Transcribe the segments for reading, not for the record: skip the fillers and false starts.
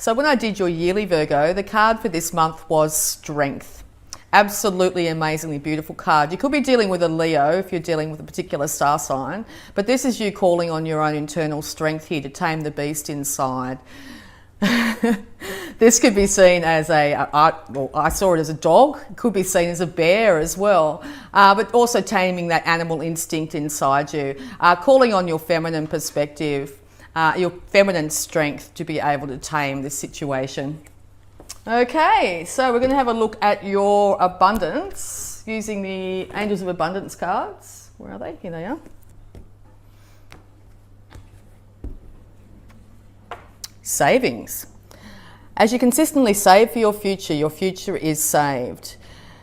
So when I did your yearly Virgo, the card for this month was Strength. Absolutely amazingly beautiful card. You could be dealing with a Leo if you're dealing with a particular star sign, but this is you calling on your own internal strength here to tame the beast inside. This could be seen as I saw it as a dog. It could be seen as a bear as well, but also taming that animal instinct inside you, calling on your feminine perspective, your feminine strength to be able to tame this situation. Okay, so we're going to have a look at your abundance using the Angels of Abundance cards. Where are they? Here they are. Savings. As you consistently save for your future is saved.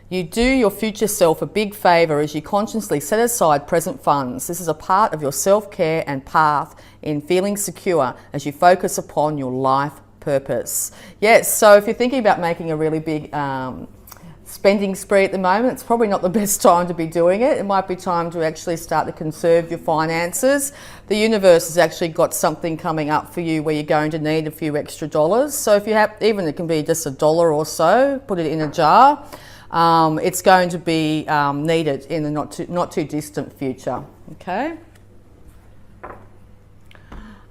You do your future self a big favour as you consciously set aside present funds. This is a part of your self-care and path in feeling secure as you focus upon your life purpose. Yes, so if you're thinking about making a really big spending spree at the moment, it's probably not the best time to be doing it. It might be time to actually start to conserve your finances. The universe has actually got something coming up for you where you're going to need a few extra dollars. So if you have, even it can be just $1 or so, put it in a jar. It's going to be needed in the not too distant future. Okay.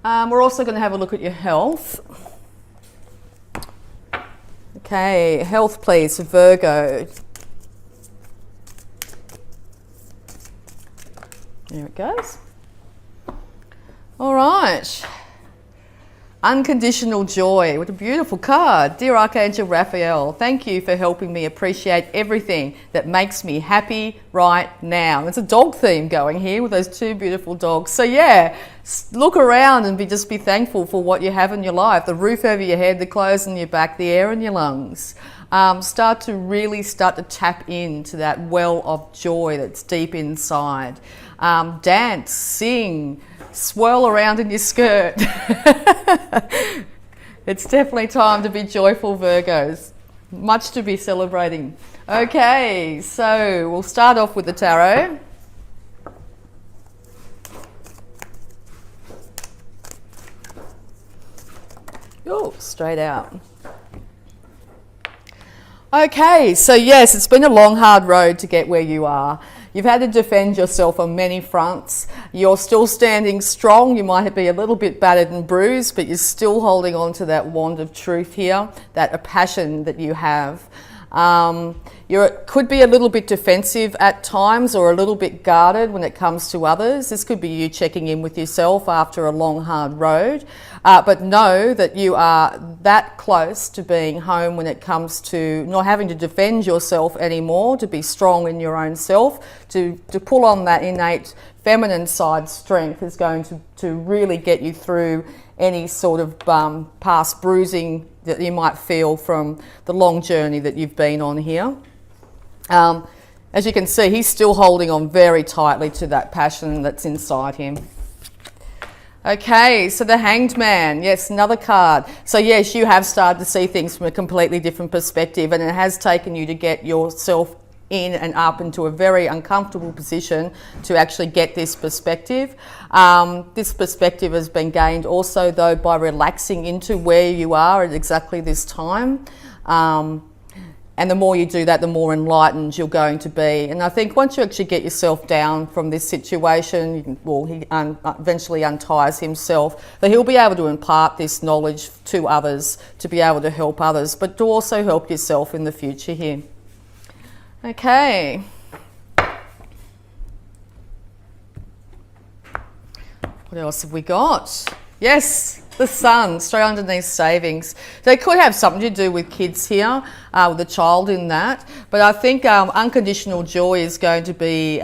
We're also going to have a look at your health. Okay, health please, Virgo. There it goes. All right. Unconditional joy. What a beautiful card. Dear Archangel Raphael, thank you for helping me appreciate everything that makes me happy right now. There's a dog theme going here with those two beautiful dogs. So yeah, look around and just be thankful for what you have in your life. The roof over your head, the clothes on your back, the air in your lungs. Start to tap into that well of joy that's deep inside. Dance, sing, swirl around in your skirt. It's definitely time to be joyful, Virgos. Much to be celebrating. Okay, so we'll start off with the tarot. Oh, straight out. Okay, so yes, it's been a long, hard road to get where you are. You've had to defend yourself on many fronts. You're still standing strong. You might be a little bit battered and bruised, but you're still holding on to that wand of truth here, that passion that you have. You could be a little bit defensive at times or a little bit guarded when it comes to others. This could be you checking in with yourself after a long, hard road. But know that you are that close to being home when it comes to not having to defend yourself anymore, to be strong in your own self, to pull on that innate feminine side strength is going to really get you through any sort of past bruising that you might feel from the long journey that you've been on here. As you can see, he's still holding on very tightly to that passion that's inside him. Okay, so the Hanged Man, yes, another card. So yes, you have started to see things from a completely different perspective, and it has taken you to get yourself in and up into a very uncomfortable position to actually get this perspective. This perspective has been gained also though by relaxing into where you are at exactly this time. And the more you do that, the more enlightened you're going to be. And I think once you actually get yourself down from this situation, he eventually unties himself, that he'll be able to impart this knowledge to others, to be able to help others, but to also help yourself in the future here. Okay. What else have we got? Yes, the Sun, straight underneath savings. They could have something to do with kids here, with a child in that. But I think unconditional joy is going to be,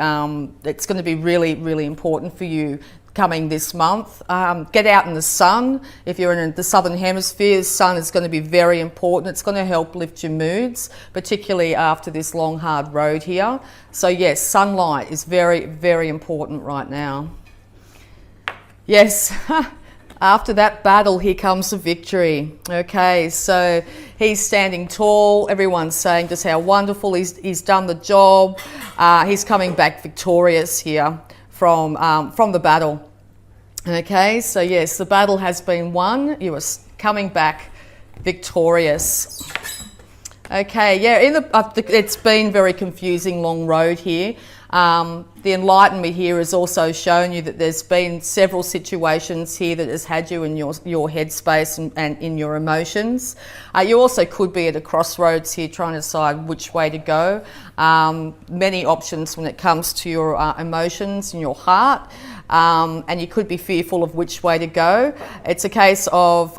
it's going to be really, really important for you coming this month. Get out in the sun. If you're in the southern hemisphere, the sun is going to be very important. It's going to help lift your moods, particularly after this long, hard road here. So yes, sunlight is very, very important right now. Yes. After that battle, here comes the victory. Okay, so he's standing tall. Everyone's saying just how wonderful he's done the job. He's coming back victorious here from the battle. Okay, so yes, the battle has been won. You are coming back victorious. Okay, yeah, it's been very confusing, long road here. The Enlightenment here has also shown you that there's been several situations here that has had you in your headspace and in your emotions. You also could be at a crossroads here trying to decide which way to go. Many options when it comes to your emotions and your heart, and you could be fearful of which way to go. It's a case of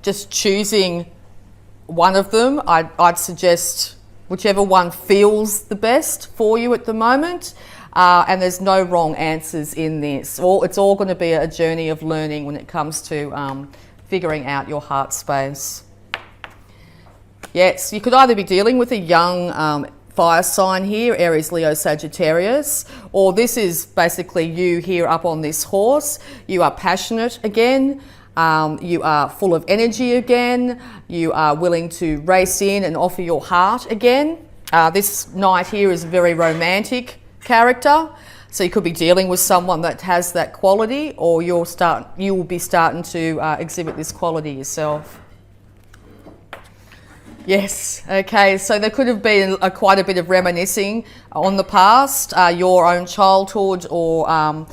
just choosing one of them. I'd suggest whichever one feels the best for you at the moment, and there's no wrong answers in this. It's all going to be a journey of learning when it comes to figuring out your heart space. Yes, you could either be dealing with a young fire sign here, Aries, Leo, Sagittarius, or this is basically you here up on this horse. You are passionate again. You are full of energy again. You are willing to race in and offer your heart again. This knight here is a very romantic character, so you could be dealing with someone that has that quality, or you will be starting to exhibit this quality yourself. Yes, okay, so there could have been quite a bit of reminiscing on the past, your own childhood, or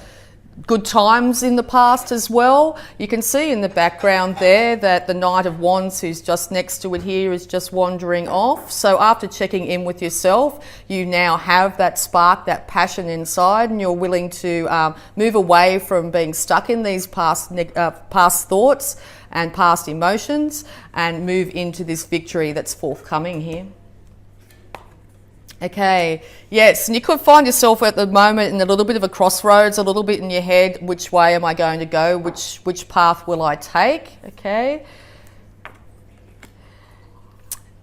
good times in the past as well. You can see in the background there that the Knight of Wands, who's just next to it here, is just wandering off. So after checking in with yourself, you now have that spark, that passion inside, and you're willing to move away from being stuck in these past thoughts and past emotions and move into this victory that's forthcoming here. Okay, yes, and you could find yourself at the moment in a little bit of a crossroads, a little bit in your head, which way am I going to go, which path will I take, okay?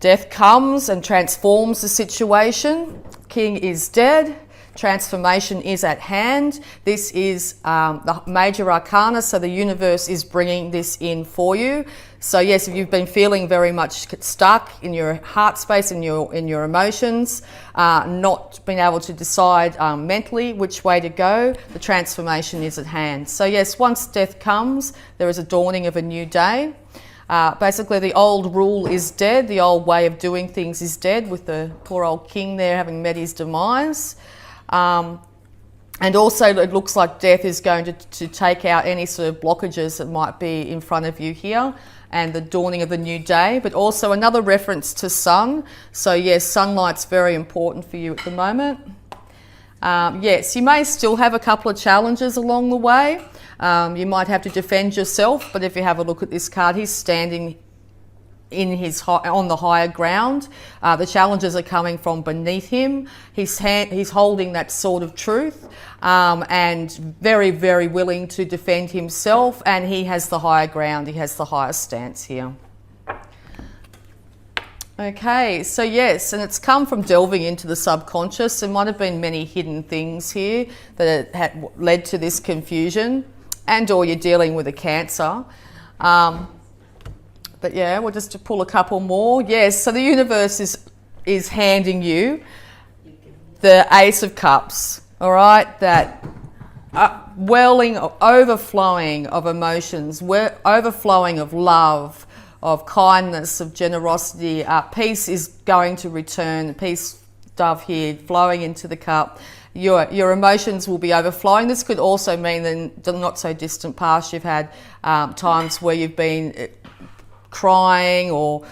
Death comes and transforms the situation. King is dead. Transformation is at hand. This is the major arcana, so the universe is bringing this in for you. So yes, if you've been feeling very much stuck in your heart space, in your emotions, not being able to decide mentally which way to go, the transformation is at hand. So yes, once death comes, there is a dawning of a new day. Basically, the old rule is dead. The old way of doing things is dead, with the poor old king there having met his demise. And also it looks like death is going to take out any sort of blockages that might be in front of you here, and the dawning of a new day, but also another reference to sun. So yes, sunlight's very important for you at the moment. Yes, you may still have a couple of challenges along the way. You might have to defend yourself, but if you have a look at this card, he's standing on the higher ground. The challenges are coming from beneath him. He's holding that sword of truth, and very, very willing to defend himself, and he has the higher ground. He has the highest stance here. Okay, so yes, and it's come from delving into the subconscious. There might have been many hidden things here that had led to this confusion, and or you're dealing with a Cancer. But yeah, we'll just pull a couple more. Yes, so the universe is handing you the Ace of Cups, all right? That welling, overflowing of emotions, overflowing of love, of kindness, of generosity. Peace is going to return. Peace, dove here, flowing into the cup. Your emotions will be overflowing. This could also mean that the not so distant past you've had times where you've been crying or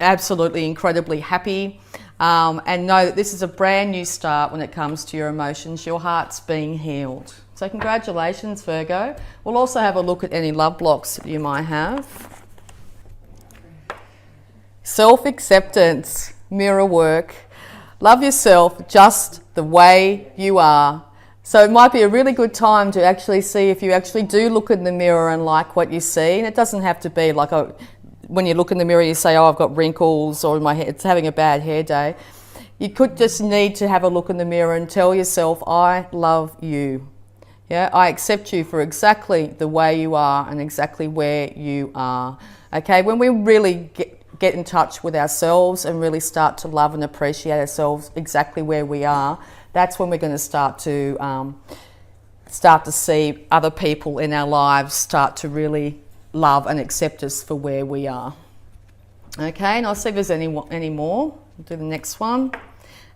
absolutely incredibly happy, and know that this is a brand new start when it comes to your emotions. Your heart's being healed. So congratulations, Virgo. We'll also have a look at any love blocks that you might have. Self-acceptance, mirror work. Love yourself just the way you are. So it might be a really good time to actually see if you actually do look in the mirror and like what you see. And it doesn't have to be like when you look in the mirror you say, oh, I've got wrinkles, or my hair, it's having a bad hair day. You could just need to have a look in the mirror and tell yourself, I love you. Yeah, I accept you for exactly the way you are and exactly where you are. Okay, when we really get in touch with ourselves and really start to love and appreciate ourselves exactly where we are, that's when we're going to start to see other people in our lives start to really love and accept us for where we are. Okay, and I'll see if there's any more. I'll do the next one.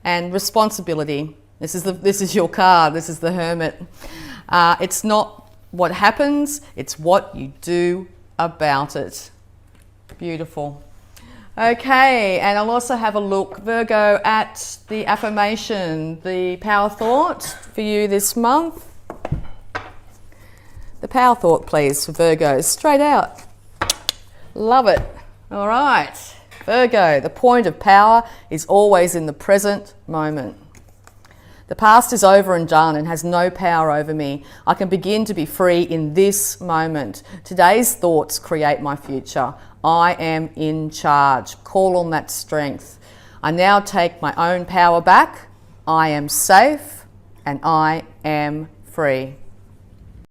And responsibility. This is your card. This is the Hermit. It's not what happens, it's what you do about it. Beautiful. Okay, and I'll also have a look, Virgo, at the affirmation, the power thought for you this month. The power thought, please, for Virgo, straight out. Love it. All right, Virgo, the point of power is always in the present moment. The past is over and done and has no power over me. I can begin to be free in this moment. Today's thoughts create my future. I am in charge. Call on that strength. I now take my own power back. I am safe and I am free.